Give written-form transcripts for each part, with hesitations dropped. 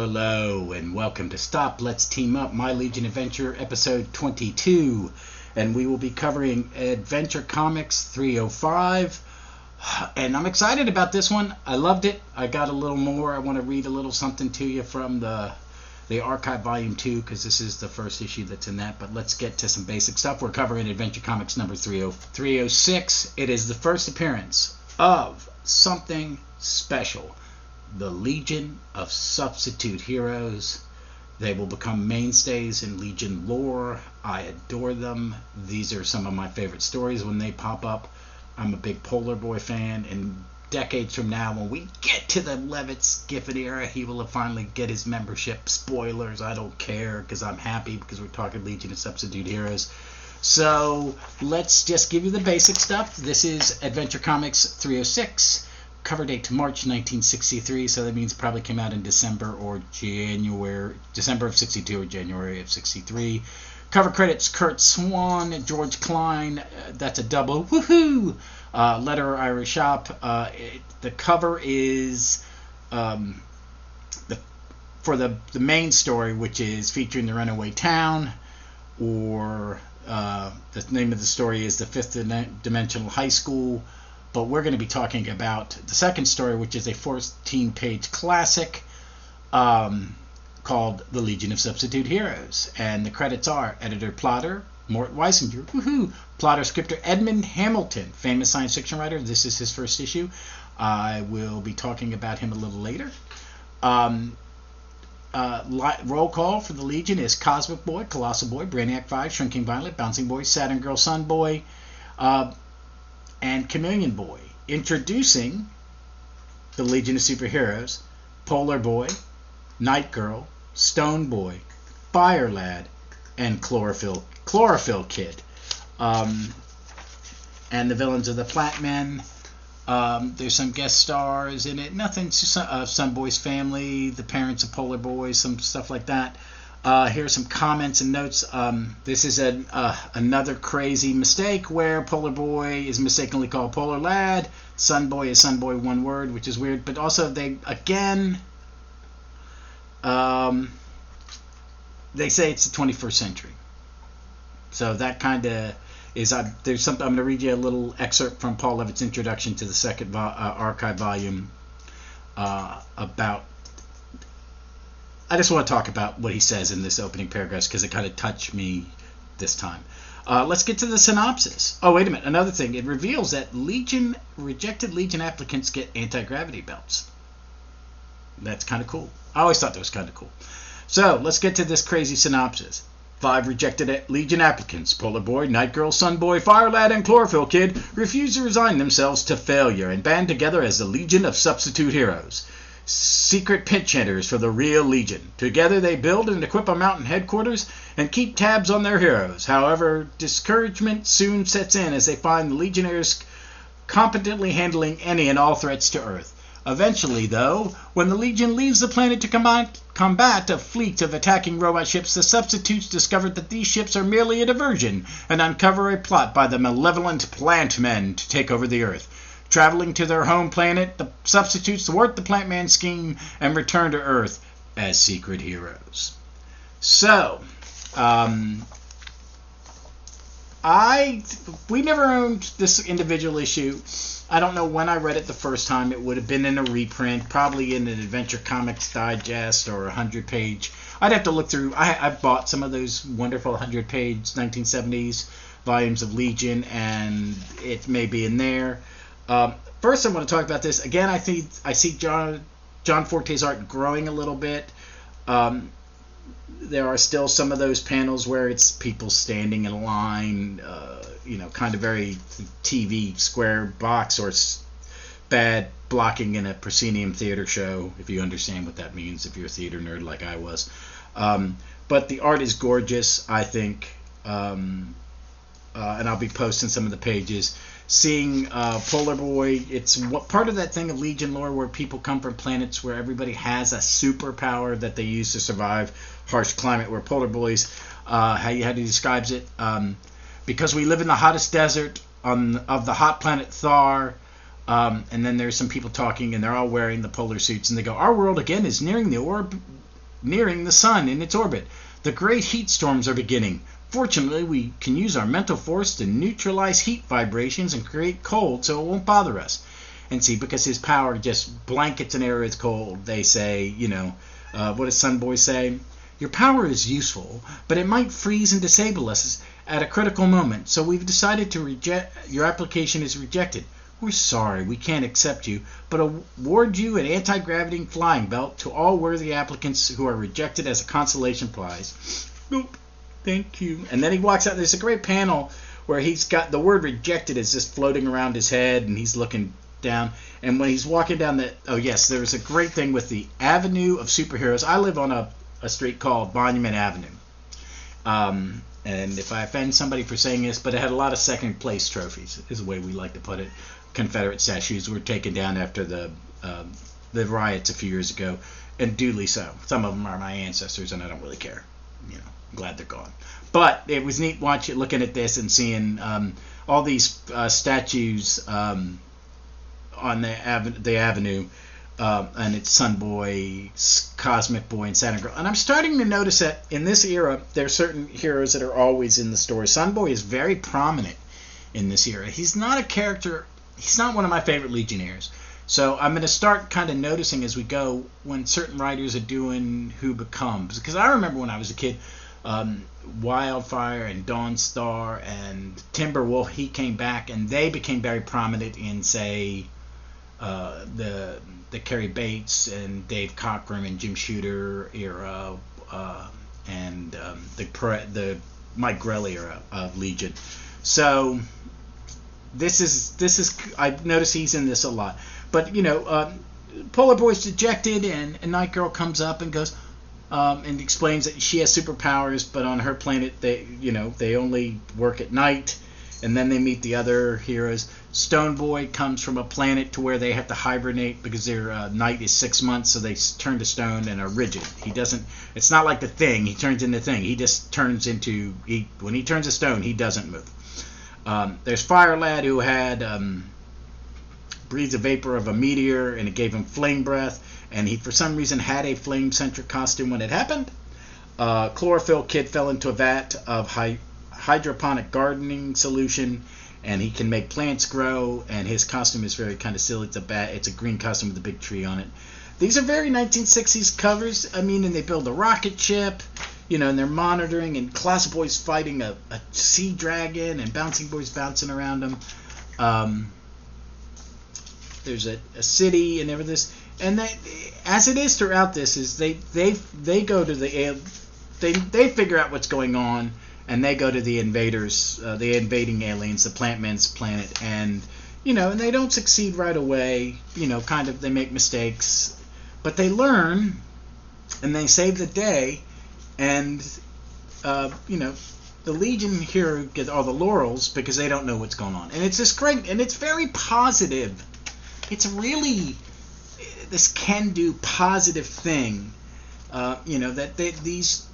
Hello, and welcome to Stop, Let's Team Up, My Legion Adventure, episode 22. And we will be covering Adventure Comics 305. And I'm excited about this one. I loved it. I got a little more. I want to read a little something to you from the Archive Volume 2, because this is the first issue that's in that. But let's get to some basic stuff. We're covering Adventure Comics number 306. It is the first appearance of something special. The Legion of Substitute Heroes. They will become mainstays in Legion lore. I adore them. These are some of my favorite stories when they pop up. I'm a big Polar Boy fan, and decades from now, when we get to the Levitz Giffen era, he will finally get his membership. Spoilers, I don't care, because I'm happy, because we're talking Legion of Substitute Heroes. So let's just give you the basic stuff. This is Adventure Comics 306. Cover date to March 1963, so that means it probably came out in December of 62 or January of 63. Cover credits: Kurt Swan, George Klein. That's a double. Woohoo! Letter Irish Shop. The cover is for the main story, which is featuring the Runaway Town, or the name of the story is the Fifth Dimensional High School. But we're going to be talking about the second story, which is a 14-page classic called The Legion of Substitute Heroes. And the credits are editor plotter Mort Weisinger, woohoo! Plotter scripter Edmund Hamilton, famous science fiction writer. This is his first issue. I will be talking about him a little later. Roll call for the Legion is Cosmic Boy, Colossal Boy, Brainiac 5, Shrinking Violet, Bouncing Boy, Saturn Girl, Sun Boy, and Chameleon Boy. Introducing the Legion of Superheroes: Polar Boy, Night Girl, Stone Boy, Fire Lad, and Chlorophyll Kid. And the villains of the Flatmen. There's some guest stars in it. Nothing. Sunboy's family, the parents of Polar Boy, some stuff like that. Here's some comments and notes. This is another crazy mistake where Polar Boy is mistakenly called Polar Lad. Sun Boy is Sun Boy, one word, which is weird. But also they say it's the 21st century. So that kind of is. There's something. I'm going to read you a little excerpt from Paul Levitt's introduction to the second archive volume about. I just want to talk about what he says in this opening paragraph because it kind of touched me this time. Let's get to the synopsis. Oh, wait a minute. Another thing. It reveals that rejected Legion applicants get anti-gravity belts. That's kind of cool. I always thought that was kind of cool. So, let's get to this crazy synopsis. 5 rejected Legion applicants, Polar Boy, Night Girl, Sun Boy, Fire Lad, and Chlorophyll Kid, refuse to resign themselves to failure and band together as the Legion of Substitute Heroes. Secret pinch hitters for the real Legion. Together they build and equip a mountain headquarters and keep tabs on their heroes. However, discouragement soon sets in as they find the Legionnaires competently handling any and all threats to Earth. Eventually, though, when the Legion leaves the planet to combat a fleet of attacking robot ships, the substitutes discover that these ships are merely a diversion and uncover a plot by the malevolent plant men to take over the Earth. Traveling to their home planet, the substitutes thwart the Plant Man scheme and return to Earth as secret heroes. So, we never owned this individual issue. I don't know when I read it the first time. It would have been in a reprint, probably in an Adventure Comics Digest or a 100-page. I'd have to look through. I bought some of those wonderful 100-page 1970s volumes of Legion, and it may be in there. First, I want to talk about this. Again, I see John Forte's art growing a little bit. There are still some of those panels where it's people standing in a line, kind of very TV square box or bad blocking in a proscenium theater show, if you understand what that means, if you're a theater nerd like I was. But the art is gorgeous, I think, and I'll be posting some of the pages. Seeing Polar Boy, it's part of that thing of Legion lore where people come from planets where everybody has a superpower that they use to survive harsh climate, where Polar Boy's, how he describes it, because we live in the hottest desert of the hot planet Thar, and then there's some people talking, and they're all wearing the polar suits, and they go, our world again is nearing the orb nearing the sun in its orbit. The great heat storms are beginning. Fortunately, we can use our mental force to neutralize heat vibrations and create cold so it won't bother us. And see, because his power just blankets an area that's cold, they say, what does Sunboy say? Your power is useful, but it might freeze and disable us at a critical moment, so we've decided to reject. Your application is rejected. We're sorry, we can't accept you, but award you an anti-gravity flying belt to all worthy applicants who are rejected as a consolation prize. Nope. Thank you. And then he walks out. There's a great panel where he's got the word rejected is just floating around his head, and he's looking down. And when he's walking down there was a great thing with the Avenue of Superheroes. I live on a street called Monument Avenue. And if I offend somebody for saying this, but it had a lot of second place trophies, is the way we like to put it. Confederate statues were taken down after the riots a few years ago, and duly so. Some of them are my ancestors, and I don't really care. I'm glad they're gone. But it was neat looking at this and seeing all these statues on the avenue, and it's Sunboy, Cosmic Boy, and Saturn Girl. And I'm starting to notice that in this era, there are certain heroes that are always in the story. Sunboy is very prominent in this era. He's not a character. He's not one of my favorite Legionnaires. So I'm going to start kind of noticing as we go when certain writers are doing who becomes. Because I remember when I was a kid, Wildfire and Dawnstar and Timberwolf, he came back, and they became very prominent in, say, the Cary Bates and Dave Cockrum and Jim Shooter era, and the Mike Grell era of Legion. So this is I notice he's in this a lot. But Polar Boy's dejected, and Night Girl comes up and goes and explains that she has superpowers, but on her planet they only work at night. And then they meet the other heroes. Stone Boy comes from a planet to where they have to hibernate because their night is 6 months, so they turn to stone and are rigid. He doesn't. It's not like the Thing. He turns into Thing. He just turns into. When he turns to stone, he doesn't move. There's Fire Lad, who had breathes a vapor of a meteor, and it gave him flame breath. And he, for some reason, had a flame-centric costume when it happened. Chlorophyll Kid fell into a vat of hydroponic gardening solution, and he can make plants grow, and his costume is very kind of silly. It's a green costume with a big tree on it. These are very 1960s covers. I mean, and they build a rocket ship, and they're monitoring, and Class Boy's fighting a sea dragon, and Bouncing Boy's bouncing around them. There's a city and everything. And they, as it is throughout this, is they go to they figure out what's going on. And they go to the invaders, the invading aliens, the Plant Man's planet, and and they don't succeed right away. They make mistakes, but they learn, and they save the day, and the Legion here get all the laurels because they don't know what's going on, and it's just great, and it's very positive. It's really this can-do positive thing. That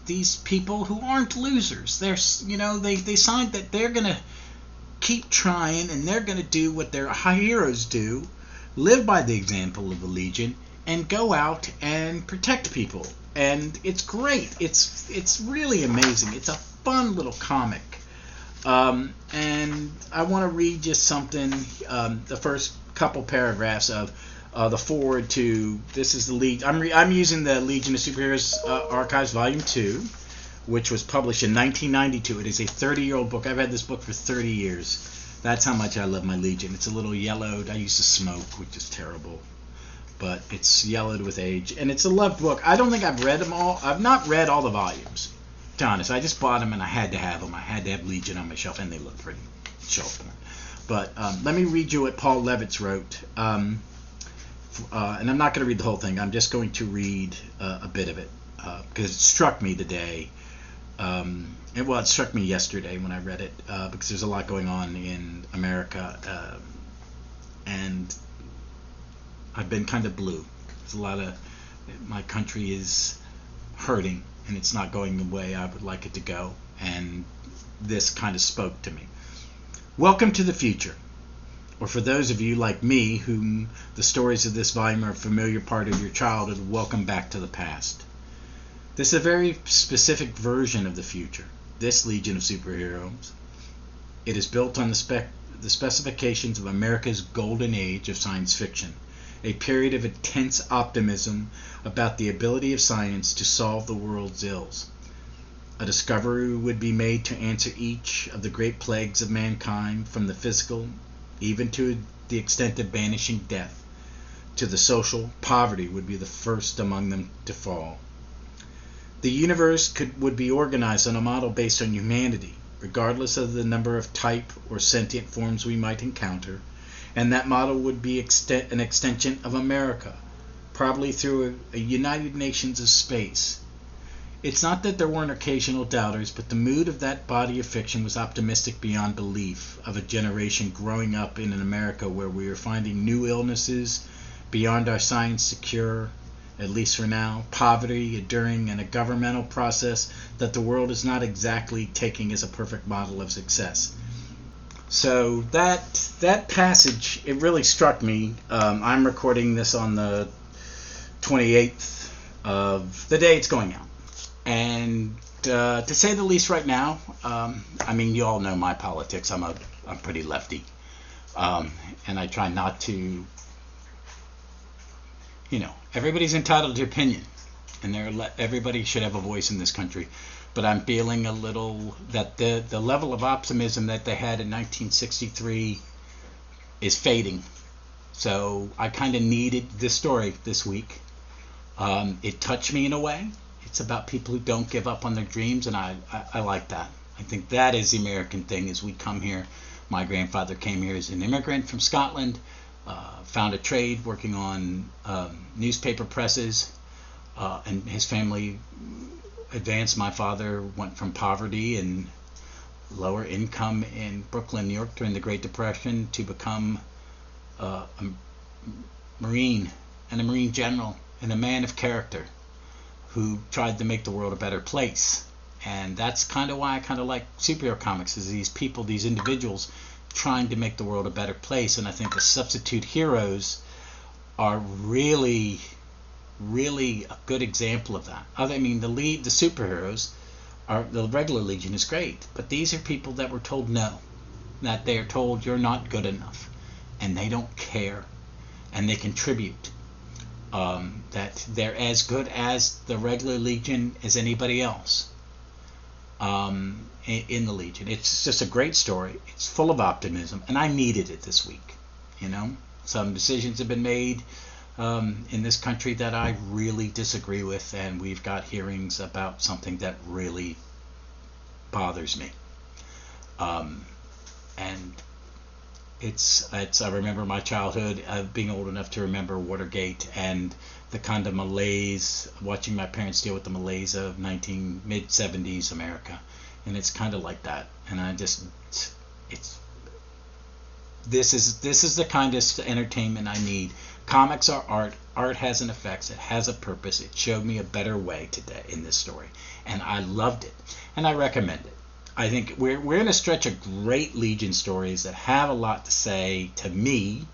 these people who aren't losers, they're they signed that they're gonna keep trying, and they're gonna do what their heroes do, live by the example of the Legion, and go out and protect people. And it's great. It's really amazing. It's a fun little comic. And I want to read just something. The first couple paragraphs of the forward to this is the Legion. I'm using the Legion of Superheroes Archives Volume 2, which was published in 1992. It is a 30-year-old book. I've had this book for 30 years. That's how much I love my Legion. It's a little yellowed. I used to smoke, which is terrible, but it's yellowed with age, and it's a loved book. I don't think I've read them all. I've not read all the volumes, to be honest. I just bought them, and I had to have them. I had to have Legion on my shelf, and they look pretty shelf-worn. But let me read you what Paul Levitz wrote. And I'm not going to read the whole thing. I'm just going to read a bit of it because it struck me today. It struck me yesterday when I read it because there's a lot going on in America, and I've been kind of blue. There's a lot of my country is hurting, and it's not going the way I would like it to go. And this kind of spoke to me. Welcome to the future. Or for those of you like me, whom the stories of this volume are a familiar part of your childhood, welcome back to the past. This is a very specific version of the future. This Legion of Superheroes. It is built on the specifications of America's golden age of science fiction, a period of intense optimism about the ability of science to solve the world's ills. A discovery would be made to answer each of the great plagues of mankind, from the physical, even to the extent of banishing death, to the social. Poverty would be the first among them to fall. The universe would be organized on a model based on humanity, regardless of the number of type or sentient forms we might encounter, and that model would be an extension of America, probably through a United Nations of space. It's not that there weren't occasional doubters, but the mood of that body of fiction was optimistic beyond belief, of a generation growing up in an America where we are finding new illnesses beyond our science to cure, at least for now, poverty enduring, and a governmental process that the world is not exactly taking as a perfect model of success. So that passage, it really struck me. I'm recording this on the 28th of the day it's going out. And to say the least right now, I mean, you all know my politics. I'm pretty lefty. And I try not to, everybody's entitled to opinion, and everybody should have a voice in this country. But I'm feeling a little that the level of optimism that they had in 1963 is fading. So I kind of needed this story this week. It touched me in a way. It's about people who don't give up on their dreams, and I like that. I think that is the American thing, is we come here. My grandfather came here as an immigrant from Scotland, found a trade working on newspaper presses, and his family advanced. My father went from poverty and lower income in Brooklyn, New York during the Great Depression to become a Marine and a Marine general and a man of character who tried to make the world a better place. And that's kind of why I kind of like superhero comics, is these people, these individuals trying to make the world a better place. And I think the substitute heroes are really a good example of that. I mean, the superheroes the regular Legion is great, but these are people that were told no, that they are told you're not good enough, and they don't care, and they contribute. That they're as good as the regular Legion as anybody else in the Legion. It's just a great story. It's full of optimism, and I needed it this week. Some decisions have been made in this country that I really disagree with, and we've got hearings about something that really bothers me. And I remember my childhood, being old enough to remember Watergate and the kind of malaise, watching my parents deal with the malaise of mid-70s America, and it's kind of like that. And this is the kind of entertainment I need. Comics are art. Art has an effect. It has a purpose. It showed me a better way today in this story, and I loved it, and I recommend it. I think we're in a stretch of great Legion stories that have a lot to say to me.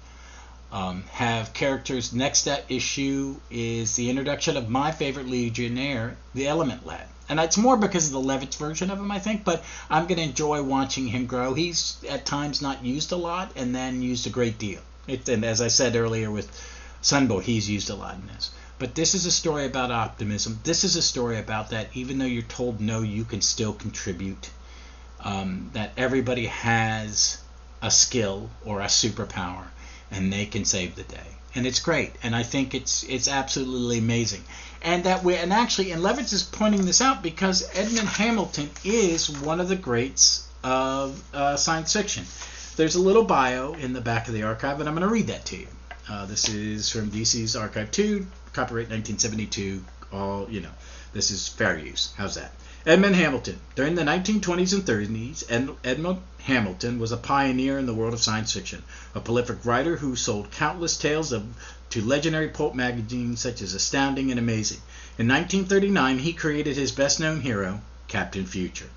Have characters. Next issue is the introduction of my favorite Legionnaire, the Element Lad. And it's more because of the Levitz version of him, I think, but I'm going to enjoy watching him grow. He's at times not used a lot, and then used a great deal. And as I said earlier with Sunbow, he's used a lot in this. But this is a story about optimism. This is a story about that even though you're told no, you can still contribute. That everybody has a skill or a superpower, and they can save the day. And it's great, and I think it's absolutely amazing. And actually, Levitz is pointing this out because Edmund Hamilton is one of the greats of science fiction. There's a little bio in the back of the archive, and I'm going to read that to you. This is from DC's Archive 2, copyright 1972. This is fair use. How's that? Edmund Hamilton. During the 1920s and 30s, Edmund Hamilton was a pioneer in the world of science fiction, a prolific writer who sold countless tales to legendary pulp magazines such as Astounding and Amazing. In 1939, he created his best-known hero, Captain Future,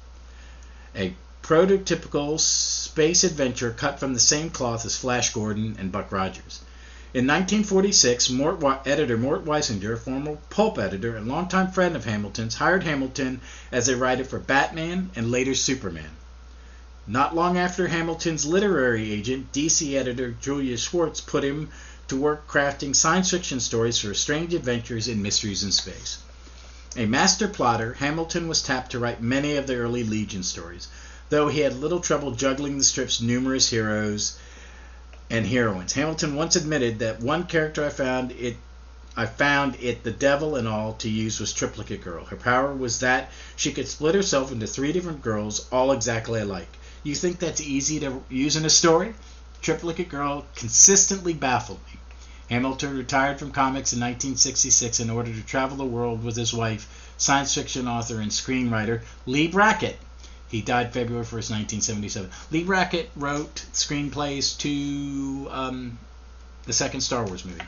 a prototypical space adventure cut from the same cloth as Flash Gordon and Buck Rogers. In 1946, editor Mort Weisinger, former pulp editor and longtime friend of Hamilton's, hired Hamilton as a writer for Batman and later Superman. Not long after, Hamilton's literary agent, DC editor Julius Schwartz, put him to work crafting science fiction stories for strange adventures and mysteries in space. A master plotter, Hamilton was tapped to write many of the early Legion stories, though he had little trouble juggling the strip's numerous heroes and heroines. Hamilton once admitted that one character I found it the devil and all to use was Triplicate Girl. Her power was that she could split herself into 3 different girls, all exactly alike. You think that's easy to use in a story? Triplicate Girl consistently baffled me. Hamilton retired from comics in 1966 in order to travel the world with his wife, science fiction author and screenwriter Lee Brackett. He died February 1st, 1977. Lee Brackett wrote screenplays to the second Star Wars movie.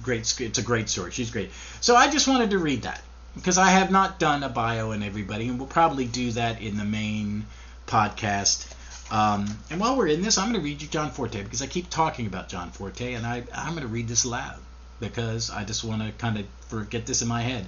It's a great story. She's great. So I just wanted to read that because I have not done a bio on everybody, and we'll probably do that in the main podcast. And while we're in this, I'm going to read you John Forte because I keep talking about John Forte, and I'm going to read this aloud because I just want to kind of get this in my head.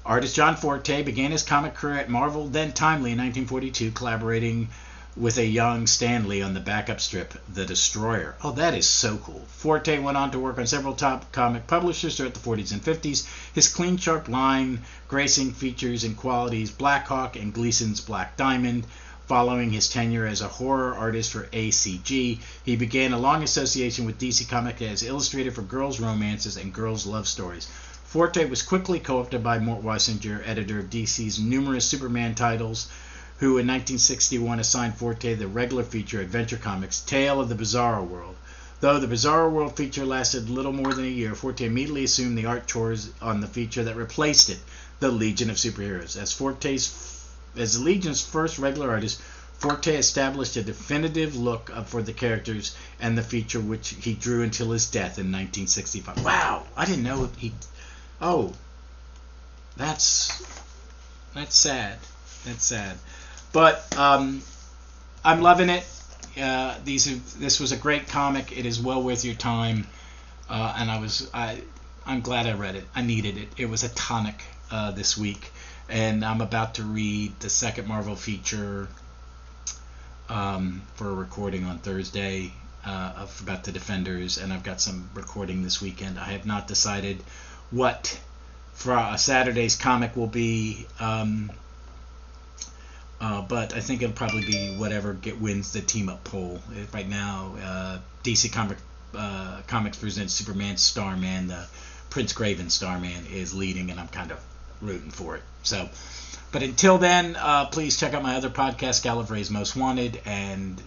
Artist John Forte began his comic career at Marvel, then Timely in 1942, collaborating with a young Stan Lee on the backup strip, The Destroyer. Oh, that is so cool. Forte went on to work on several top comic publishers throughout the 40s and 50s. His clean, sharp line gracing features and qualities Blackhawk and Gleason's Black Diamond. Following his tenure as a horror artist for ACG, he began a long association with DC Comics as illustrator for girls' romances and girls' love stories. Forte was quickly co-opted by Mort Weisinger, editor of DC's numerous Superman titles, who in 1961 assigned Forte the regular feature Adventure Comics' Tale of the Bizarro World. Though the Bizarro World feature lasted little more than a year, Forte immediately assumed the art chores on the feature that replaced it, The Legion of Superheroes. As the Legion's first regular artist, Forte established a definitive look for the characters and the feature, which he drew until his death in 1965. Wow, I didn't know he... Oh, that's sad. That's sad. But I'm loving it. This was a great comic. It is well worth your time. And I'm glad I read it. I needed it. It was a tonic this week. And I'm about to read the second Marvel feature for a recording on Thursday about the Defenders, and I've got some recording this weekend. I have not decided what Saturday's comic will be, but I think it'll probably be whatever wins the team-up poll. Right now, DC Comics presents Superman Starman. The Prince Graven Starman is leading, and I'm kind of rooting for it. So, but until then, please check out my other podcast, Gallifrey's Most Wanted, and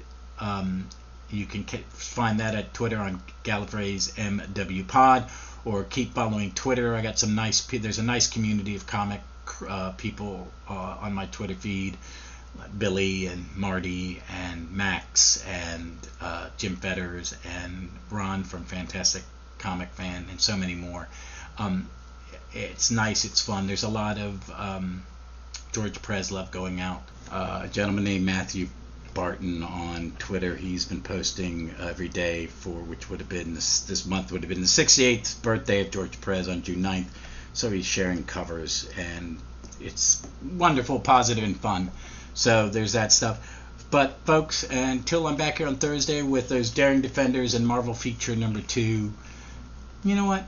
you can find that at Twitter on Gallifrey's MW Pod, or keep following Twitter. I got some there's a nice community of comic people on my Twitter feed, Billy and Marty and Max and Jim Fetters and Ron from Fantastic Comic Fan and so many more. It's nice, it's fun. There's a lot of George Perez love going out. A gentleman named Matthew Barton on Twitter, he's been posting every day which would have been this month would have been the 68th birthday of George Perez on June 9th. So he's sharing covers, and it's wonderful, positive, and fun. So there's that stuff. But folks, until I'm back here on Thursday with those Daring Defenders and Marvel feature number 2, you know what?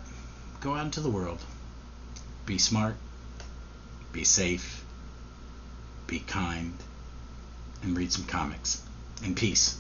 Go out into the world. Be smart, be safe, be kind, and read some comics. And peace.